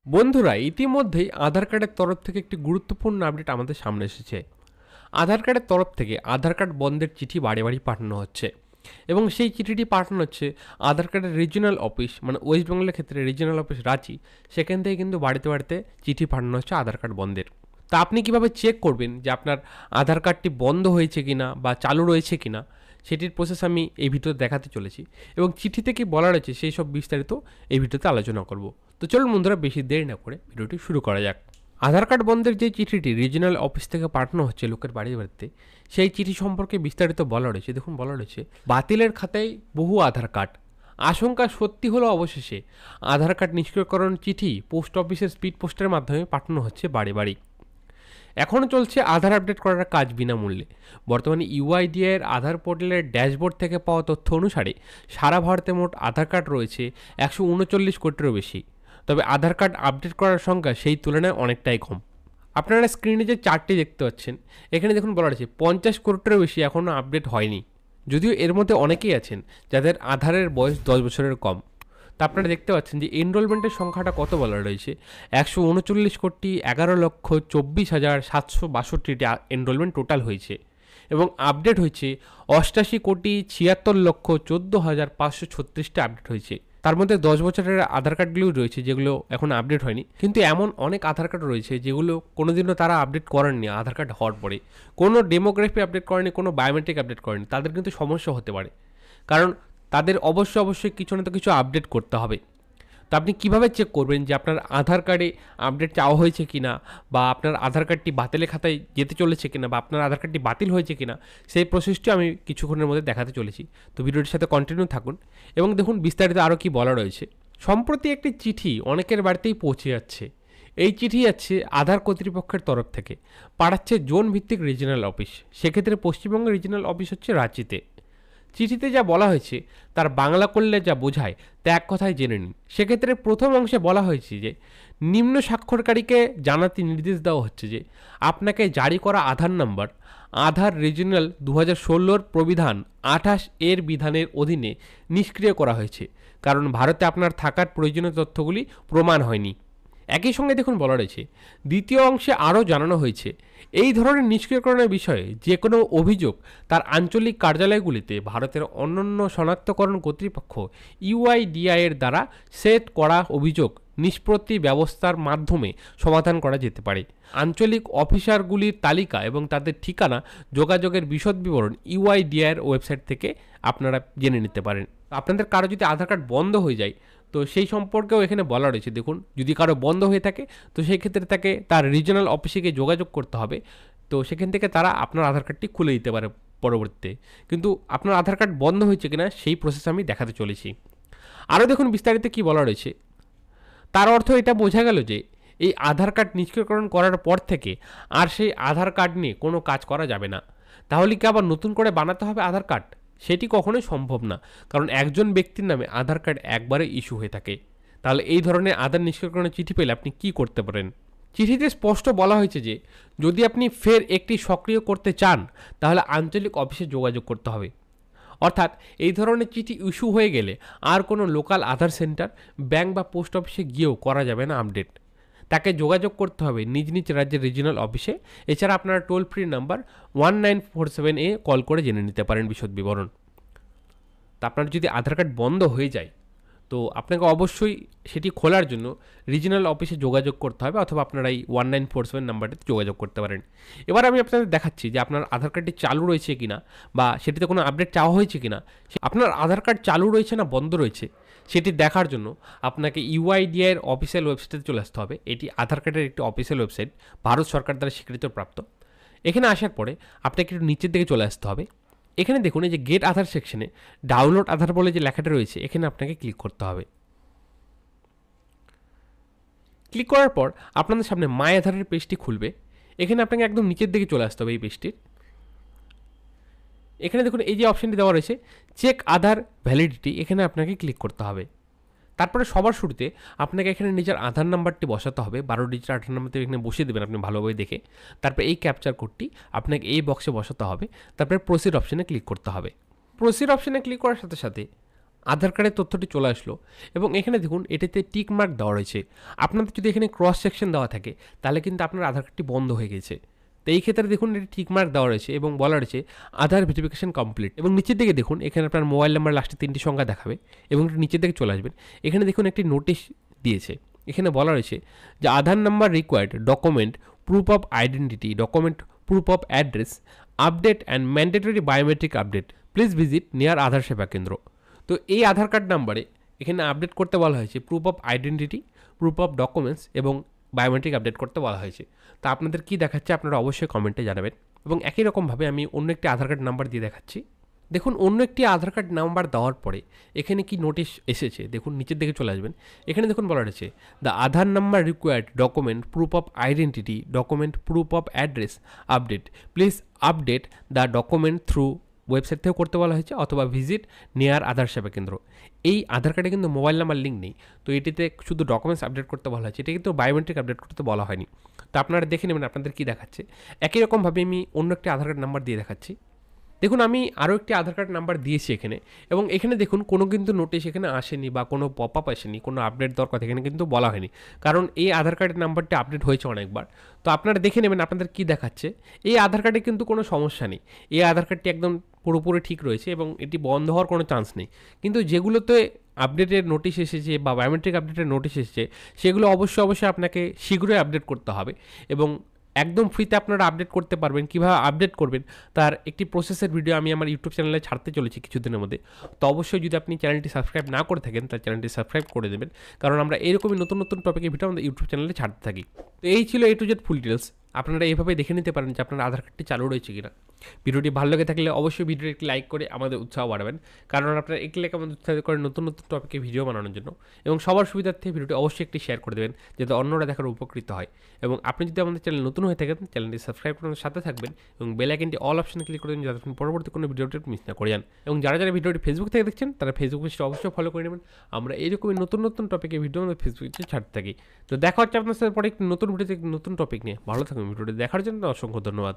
বন্ধুরা, ইতিমধ্যেই আধার কার্ডের তরফ থেকে একটি গুরুত্বপূর্ণ আপডেট আমাদের সামনে এসেছে। আধার কার্ডের তরফ থেকে আধার কার্ড বন্ধের চিঠি বাড়ি বাড়ি পাঠানো হচ্ছে এবং সেই চিঠিটি পাঠানো হচ্ছে আধার কার্ডের রিজিওনাল অফিস, মানে ওয়েস্ট বেঙ্গলের ক্ষেত্রে রিজিওনাল অফিস রাঁচি। সেখান থেকে কিন্তু বাড়িতে বাড়িতে চিঠি পাঠানো হচ্ছে আধার কার্ড বন্ধের। তা আপনি কিভাবে চেক করবেন যে আপনার আধার কার্ডটি বন্ধ হয়েছে কিনা বা চালু রয়েছে কিনা, সেটির প্রসেস আমি এই ভিডিওতে দেখাতে চলেছি এবং চিঠিতে কি বলা রয়েছে সেই সব বিস্তারিত এই ভিডিওতে আলোচনা করব। তো চলুন বন্ধুরা, বেশি দেরি না করে ভিডিওটি শুরু করা যাক। আধার কার্ড বন্ধের যে চিঠিটি রিজিওনাল অফিস থেকে পাঠানো হচ্ছে লোকের বাড়ি বাড়িতে, সেই চিঠি সম্পর্কে বিস্তারিত বলা রয়েছে। দেখুন, বলা রয়েছে বাতিলের খাতায় বহু আধার কার্ড, আশঙ্কা সত্যি হলো অবশেষে আধার কার্ড নিষ্ক্রিয়করণ চিঠি পোস্ট অফিসের স্পিড পোস্টের মাধ্যমে পাঠানো হচ্ছে বাড়ি বাড়ি। এখনও চলছে আধার আপডেট করার কাজ বিনামূল্যে। বর্তমানে ইউআইডিআইয়ের আধার পোর্টালের ড্যাশবোর্ড থেকে পাওয়া তথ্য অনুসারে সারা ভারতে মোট আধার কার্ড রয়েছে 139 কোটিরও বেশি। তবে আধার কার্ড আপডেট করার সংখ্যা সেই তুলনায় অনেকটাই কম। আপনারা স্ক্রিনে যে চার্টটি দেখতে পাচ্ছেন, এখানে দেখুন বলা রয়েছে 50 কোটিরও বেশি এখনও আপডেট হয়নি। যদিও এর মধ্যে অনেকেই আছেন যাদের আধারের বয়স 10 বছরের কম। তা আপনারা দেখতে পাচ্ছেন যে এনরোলমেন্টের সংখ্যাটা কত বলা রয়েছে, 139,11,24,762টি এনরোলমেন্ট টোটাল হয়েছে এবং আপডেট হয়েছে 88,76,14,536টা আপডেট হয়েছে। তার মধ্যে 10 বছরের আধার কার্ডগুলো রয়েছে যেগুলো এখন আপডেট হয়নি, কিন্তু এমন অনেক আধার কার্ড রয়েছে যেগুলো কোনোদিনও তারা আপডেট করেননি। আধার কার্ড হওয়ার পরে কোনো ডেমোগ্রাফি আপডেট করেনি, কোনো বায়োমেট্রিক আপডেট করেনি, তাদের কিন্তু সমস্যা হতে পারে, কারণ তাদের অবশ্যই কিছু না তো কিছু আপডেট করতে হবে। তো আপনি কীভাবে চেক করবেন যে আপনার আধার কার্ডে আপডেট চাওয়া হয়েছে কিনা, বা আপনার আধার কার্ডটি বাতিলের খাতায় যেতে চলেছে কিনা, বা আপনার আধার কার্ডটি বাতিল হয়েছে কিনা, সেই প্রসেসটি আমি কিছুক্ষণের মধ্যে দেখাতে চলেছি। তো ভিডিওটির সাথে কন্টিনিউ থাকুন এবং দেখুন বিস্তারিত আরও কী বলা রয়েছে। সম্প্রতি একটি চিঠি অনেকের বাড়িতেই পৌঁছে যাচ্ছে। এই চিঠি যাচ্ছে আধার কর্তৃপক্ষের তরফ থেকে, পাঠাচ্ছে জোন ভিত্তিক রিজিওনাল অফিস। সেক্ষেত্রে পশ্চিমবঙ্গের রিজিওনাল অফিস হচ্ছে রাঁচিতে। চিঠিতে যা বলা হয়েছে তার বাংলা করলে যা বোঝায় তা এক কথায় জেনে নিন। সেক্ষেত্রে প্রথম অংশে বলা হয়েছে যে নিম্ন স্বাক্ষরকারীকে জানাতে নির্দেশ দেওয়া হচ্ছে যে আপনাকে জারি করা আধার নাম্বার আধার রিজিওনাল 2016 প্রবিধান 28 এর বিধানের অধীনে নিষ্ক্রিয় করা হয়েছে, কারণ ভারতে আপনার থাকার প্রয়োজনীয় তথ্যগুলি প্রমাণ হয়নি। একই সঙ্গে দেখুন বলা রয়েছে দ্বিতীয় অংশে আরও জানানো হয়েছে এই ধরনের নিষ্ক্রিয়করণের বিষয়ে যে কোনো অভিযোগ তার আঞ্চলিক কার্যালয়গুলিতে ভারতের অনন্য শনাক্তকরণ কর্তৃপক্ষ ইউআইডিআই এর দ্বারা সেট করা অভিযোগ নিষ্পত্তি ব্যবস্থার মাধ্যমে সমাধান করা যেতে পারে। আঞ্চলিক অফিসারগুলির তালিকা এবং তাদের ঠিকানা, যোগাযোগের বিশদ বিবরণ ইউআইডিআই এর ওয়েবসাইট থেকে আপনারা জেনে নিতে পারেন। আপনাদের কারো যদি আধার কার্ড বন্ধ হয়ে যায়, তো সেই সম্পর্কেও এখানে বলা রয়েছে। দেখুন, যদি কারো বন্ধ হয়ে থাকে তো সেই ক্ষেত্রে তাকে তার রিজিওনাল অফিসে গিয়ে যোগাযোগ করতে হবে। তো সেখান থেকে তারা আপনার আধার কার্ডটি খুলে দিতে পারে পরবর্তীতে। কিন্তু আপনার আধার কার্ড বন্ধ হয়েছে কিনা সেই প্রসেস আমি দেখাতে চলেছি। আরও দেখুন বিস্তারিত কী বলা রয়েছে। তার অর্থ এটা বোঝা গেল যে এই আধার কার্ড নিষ্ক্রিয়করণ করার পর থেকে আর সেই আধার কার্ড নিয়ে কোনো কাজ করা যাবে না। তাহলে কি আবার নতুন করে বানাতে হবে আধার কার্ড? সেটি কখনোই সম্ভব না, কারণ একজন ব্যক্তির নামে আধার কার্ড একবারে ইস্যু হয়ে থাকে। তাহলে এই ধরনের আধার নিষ্ক্রিয়করণের চিঠি পেলে আপনি কি করতে পারেন? চিঠিতে স্পষ্ট বলা হয়েছে যে যদি আপনি ফের একটি সক্রিয় করতে চান তাহলে আঞ্চলিক অফিসে যোগাযোগ করতে হবে। অর্থাৎ এই ধরনের চিঠি ইস্যু হয়ে গেলে আর কোনো লোকাল আধার সেন্টার, ব্যাংক বা পোস্ট অফিসে গিয়েও করা যাবে না আপডেট। তাকে যোগাযোগ করতে হবে নিজ নিজ রাজ্যের রিজিওনাল অফিসে। এছাড়া আপনারা টোল ফ্রি নাম্বার 1947 কল করে জেনে নিতে পারেন বিশদ বিবরণ। তা আপনার যদি আধার কার্ড বন্ধ হয়ে যায় তো আপনাকে অবশ্যই সেটি খোলার জন্য রিজিওনাল অফিসে যোগাযোগ করতে হবে, অথবা আপনারা এই 1947 নাম্বারটিতে যোগাযোগ করতে পারেন। এবার আমি আপনাদের দেখাচ্ছি যে আপনার আধার কার্ডটি চালু রয়েছে কিনা বা সেটিতে কোনো আপডেট চাওয়া হয়েছে কিনা। আপনার আধার কার্ড চালু রয়েছে না বন্ধ রয়েছে সেটি দেখার জন্য আপনাকে ইউআইডিআই এর অফিসিয়াল ওয়েবসাইটে চলে আসতে হবে। এটি আধার কার্ডের একটি অফিসিয়াল ওয়েবসাইট, ভারত সরকার দ্বারা স্বীকৃতপ্রাপ্ত। এখানে আসার পরে আপনাকে একটু নিচের দিকে চলে আসতে হবে। এখানে দেখুন এই যে গেট আধার সেকশনে ডাউনলোড আধার বলে যে লেখাটা রয়েছে, এখানে আপনাকে ক্লিক করতে হবে। ক্লিক করার পর আপনাদের সামনে মাই আধারের পেজটি খুলবে। এখানে আপনাকে একদম নিচের দিকে চলে আসতে হবে এই পেজটির। এখানে দেখুন এই যে অপশানটি দেওয়া রয়েছে চেক আধার ভ্যালিডিটি, এখানে আপনাকে ক্লিক করতে হবে। তারপরে সবার শুরুতে আপনাকে এখানে নিজের আধার নাম্বারটি বসাতে হবে। 12 ডিজিট আধার নাম্বারটি এখানে বসিয়ে দেবেন আপনি ভালোভাবে দেখে। তারপরে এই ক্যাপচার কোডটি আপনাকে এই বক্সে বসাতে হবে। তারপরে প্রসিড অপশানে ক্লিক করতে হবে। প্রসিড অপশানে ক্লিক করার সাথে সাথে আধার কার্ডের তথ্যটি চলে আসলো এবং এখানে দেখুন এটাতে টিক মার্ক দেওয়া রয়েছে। আপনাদের যদি এখানে ক্রস সেকশন দেওয়া থাকে তাহলে কিন্তু আপনার আধার কার্ডটি বন্ধ হয়ে গেছে। তো এই ক্ষেত্রে দেখুন এটি টিক মার্ক দেওয়া রয়েছে এবং বলা রয়েছে আধার ভেরিফিকেশন কমপ্লিট। এবং নিচের দিকে দেখুন এখানে আপনার মোবাইল নাম্বার লাস্টে 3টি সংখ্যা দেখাবে এবং একটু নিচের দিকে চলে আসবেন। এখানে দেখুন একটি নোটিশ দিয়েছে, এখানে বলা রয়েছে যে Aadhaar number required document proof of identity document proof of address update and mandatory biometric update please visit near Aadhaar Seva Kendra. তো এই আধার কার্ড নাম্বারে এখানে আপডেট করতে বলা হয়েছে proof of identity, proof of documents এবং বায়োমেট্রিক আপডেট করতে বলা হয়েছে। তো আপনাদের কী দেখাচ্ছে আপনারা অবশ্যই কমেন্টে জানাবেন। এবং একই রকমভাবে আমি অন্য একটি আধার কার্ড নাম্বার দিয়ে দেখাচ্ছি। দেখুন অন্য একটি আধার কার্ড নাম্বার দেওয়ার পরে এখানে কি নোটিশ এসেছে, দেখুন নিচের দিকে চলে আসবেন। এখানে দেখুন বলা রয়েছে the Aadhaar number required document proof of identity document proof of address update please update the document through website থেকেও করতে বলা হয়েছে অথবা ভিজিট নিয়ার আধার সেবা কেন্দ্র। এই আধার কার্ডে কিন্তু মোবাইল নাম্বার লিঙ্ক নেই, তো এটিতে শুধু ডকুমেন্টস আপডেট করতে বলা হয়েছে, এটা কিন্তু বায়োমেট্রিক আপডেট করতে বলা হয়নি। তো আপনারা দেখে নেবেন আপনাদের কী দেখাচ্ছে। একই রকমভাবে আমি অন্য একটি আধার কার্ড নাম্বার দিয়ে দেখাচ্ছি। দেখুন আমি আরও একটি আধার কার্ড নাম্বার দিয়েছি এখানে এবং এখানে দেখুন কোনো কিন্তু নোটিশ এখানে আসেনি বা কোনো পপ আপ আসেনি, কোনো আপডেট দরকার এখানে কিন্তু বলা হয়নি, কারণ এই আধার কার্ডের নাম্বারটি আপডেট হয়েছে অনেকবার। তো আপনারা দেখে নেবেন আপনাদের কী দেখাচ্ছে। এই আধার কার্ডে কিন্তু কোনো সমস্যা নেই, এই আধার কার্ডটি একদম পুরোপুরি ঠিক রয়েছে এবং এটি বন্ধ হওয়ার কোনো চান্স নেই। কিন্তু যেগুলোতে আপডেটের নোটিশ এসেছে বা বায়োমেট্রিক আপডেটের নোটিশ এসেছে সেগুলো অবশ্যই আপনাকে শীঘ্রই আপডেট করতে হবে এবং একদম ফ্রিতে আপনারা আপডেট করতে পারবেন। কীভাবে আপডেট করবেন তার একটি প্রসেসের ভিডিও আমি আমার ইউটিউব চ্যানেলে ছাড়তে চলেছি কিছুদিনের মধ্যে। তো অবশ্যই যদি আপনি চ্যানেলটি সাবস্ক্রাইব না করে থাকেন তাহলে চ্যানেলটি সাবস্ক্রাইব করে দেবেন, কারণ আমরা এরকমই নতুন নতুন টপিকের ভিডিও আমাদের ইউটিউব চ্যানেলে ছাড়তে থাকি। তো এই ছিল A to Z full details. আপনারা এইভাবে দেখে নিতে পারেন যে আপনার আধার কার্ডটি চালু রয়েছে কিনা। ভিডিওটি ভালো লেগে থাকলে অবশ্যই ভিডিওটি একটি লাইক করে আমাদের উৎসাহ বাড়াবেন, কারণ আপনারা একটি লাইক আমাদের উৎসাহ করেন নতুন নতুন টপিকে ভিডিও বানানোর জন্য। এবং সবার সুবিধার্থে ভিডিওটি অবশ্যই একটি শেয়ার করে দেবেন যাতে অন্যরা দেখার উপকৃত হয়। এবং আপনি যদি আমাদের চ্যানেল নতুন হয়ে থাকেন চ্যানেলটি সাবস্ক্রাইব করে সাথে থাকবেন এবং বেল আইকনটি অল অপশনে ক্লিক করে দেবেন যাতে আপনি পরবর্তী কোনো ভিডিওটি মিস না করে যান। এবং যারা যারা ভিডিওটি ফেসবুক থেকে দেখছেন তারা ফেসবুক পেজটি অবশ্যই ফলো করে নেবেন। আমরা এইরকমই নতুন নতুন টপিকে ভিডিও আমাদের ফেসবুক পেজে ছাড়তে থাকি। তো দেখা হচ্ছে আপনার সাথে পরে একটি নতুন ভিডিওতে নতুন টপিক নিয়ে। ভালো থাকুন, ভিডিওটি দেখার জন্য অসংখ্য ধন্যবাদ।